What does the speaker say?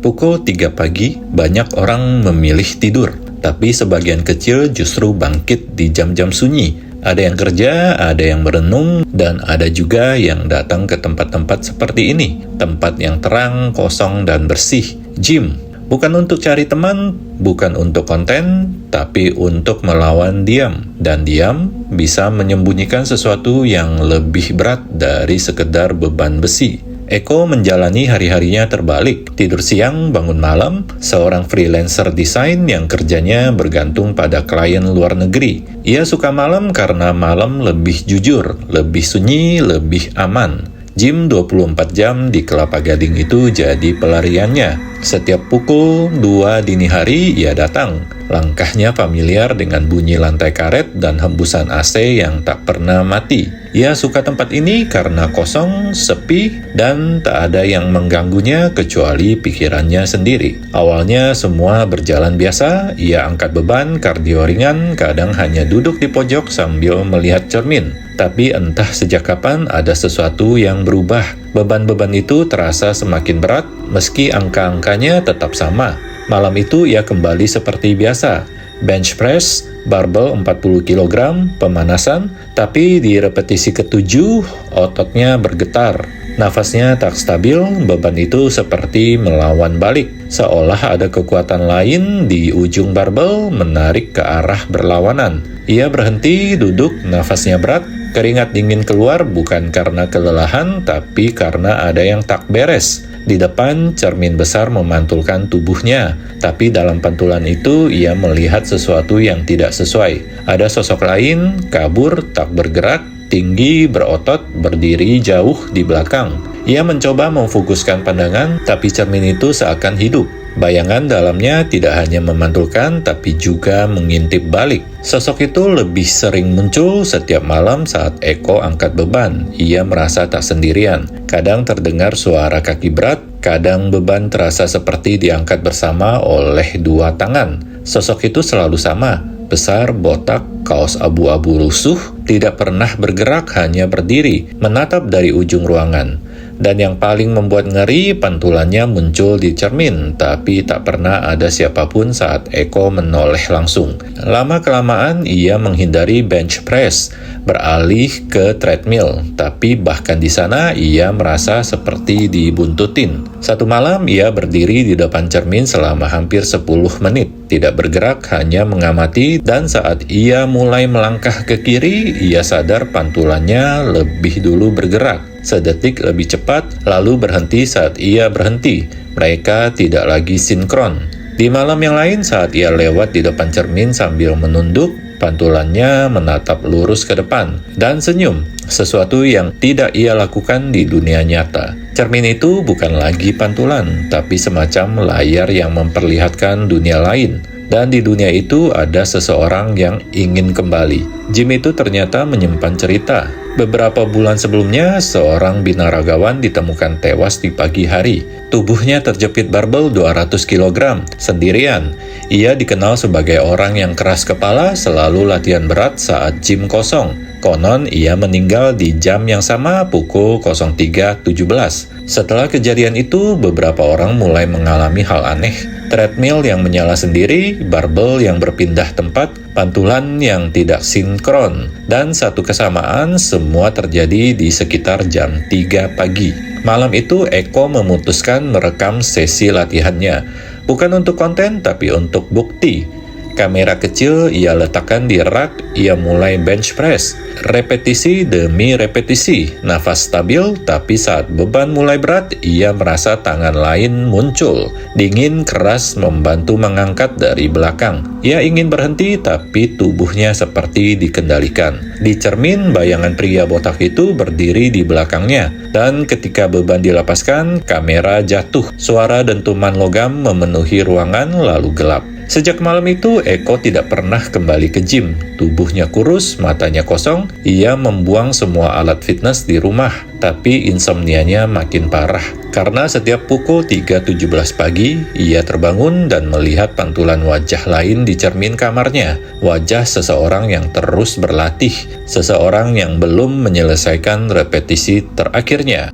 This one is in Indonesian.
Pukul 3 pagi, banyak orang memilih tidur, tapi sebagian kecil justru bangkit di jam-jam sunyi. Ada yang kerja, ada yang merenung, dan ada juga yang datang ke tempat-tempat seperti ini. Tempat yang terang, kosong, dan bersih. Gym. Bukan untuk cari teman, bukan untuk konten, tapi untuk melawan diam. Dan diam bisa menyembunyikan sesuatu yang lebih berat dari sekedar beban besi. Eko menjalani hari-harinya terbalik, tidur siang, bangun malam, seorang freelancer desain yang kerjanya bergantung pada klien luar negeri. Ia suka malam karena malam lebih jujur, lebih sunyi, lebih aman. Gym 24 jam di Kelapa Gading itu jadi pelariannya. Setiap pukul 2 dini hari ia datang. Langkahnya familiar dengan bunyi lantai karet dan hembusan AC yang tak pernah mati. Ia suka tempat ini karena kosong, sepi, dan tak ada yang mengganggunya kecuali pikirannya sendiri. Awalnya semua berjalan biasa, ia angkat beban, kardio ringan, kadang hanya duduk di pojok sambil melihat cermin. Tapi entah sejak kapan ada sesuatu yang berubah. Beban-beban itu terasa semakin berat meski angka-angkanya tetap sama. Malam itu ia kembali seperti biasa. Bench press, barbel 40 kg, pemanasan, tapi di repetisi ke-7 ototnya bergetar. Nafasnya tak stabil, beban itu seperti melawan balik. Seolah ada kekuatan lain di ujung barbel menarik ke arah berlawanan. Ia berhenti, duduk, nafasnya berat. Keringat dingin keluar bukan karena kelelahan, tapi karena ada yang tak beres. Di depan, cermin besar memantulkan tubuhnya, tapi dalam pantulan itu ia melihat sesuatu yang tidak sesuai. Ada sosok lain, kabur, tak bergerak, tinggi, berotot, berdiri jauh di belakang. Ia mencoba memfokuskan pandangan, tapi cermin itu seakan hidup. Bayangan dalamnya tidak hanya memantulkan, tapi juga mengintip balik. Sosok itu lebih sering muncul setiap malam saat Eko angkat beban. Ia merasa tak sendirian. Kadang terdengar suara kaki berat, kadang beban terasa seperti diangkat bersama oleh dua tangan. Sosok itu selalu sama, besar, botak, kaos abu-abu lusuh, tidak pernah bergerak, hanya berdiri, menatap dari ujung ruangan. Dan yang paling membuat ngeri, pantulannya muncul di cermin, tapi tak pernah ada siapapun saat Eko menoleh langsung. Lama-kelamaan ia menghindari bench press, beralih ke treadmill, tapi bahkan di sana ia merasa seperti dibuntutin. Satu malam ia berdiri di depan cermin selama hampir 10 menit, tidak bergerak, hanya mengamati, dan saat ia mulai melangkah ke kiri, ia sadar pantulannya lebih dulu bergerak. Sedetik lebih cepat, lalu berhenti saat ia berhenti. Mereka tidak lagi sinkron. Di malam yang lain, saat ia lewat di depan cermin sambil menunduk, pantulannya menatap lurus ke depan dan senyum, sesuatu yang tidak ia lakukan di dunia nyata. Cermin itu bukan lagi pantulan, tapi semacam layar yang memperlihatkan dunia lain. Dan di dunia itu ada seseorang yang ingin kembali. Gym itu ternyata menyimpan cerita. Beberapa bulan sebelumnya, seorang binaragawan ditemukan tewas di pagi hari. Tubuhnya terjepit barbel 200 kg, sendirian. Ia dikenal sebagai orang yang keras kepala, selalu latihan berat saat gym kosong. Konon, ia meninggal di jam yang sama pukul 03.17. Setelah kejadian itu, beberapa orang mulai mengalami hal aneh. Treadmill yang menyala sendiri, barbel yang berpindah tempat, pantulan yang tidak sinkron, dan satu kesamaan semua terjadi di sekitar jam 3 pagi. Malam itu Eko memutuskan merekam sesi latihannya, bukan untuk konten tapi untuk bukti. Kamera kecil ia letakkan di rak, ia mulai bench press. Repetisi demi repetisi, nafas stabil, tapi saat beban mulai berat, ia merasa tangan lain muncul. Dingin keras membantu mengangkat dari belakang. Ia ingin berhenti, tapi tubuhnya seperti dikendalikan. Di cermin, bayangan pria botak itu berdiri di belakangnya. Dan ketika beban dilepaskan, kamera jatuh. Suara dentuman logam memenuhi ruangan lalu gelap. Sejak malam itu, Eko tidak pernah kembali ke gym. Tubuhnya kurus, matanya kosong. Ia membuang semua alat fitness di rumah, tapi insomnianya makin parah. Karena setiap pukul 3.17 pagi, ia terbangun dan melihat pantulan wajah lain di cermin kamarnya. Wajah seseorang yang terus berlatih, seseorang yang belum menyelesaikan repetisi terakhirnya.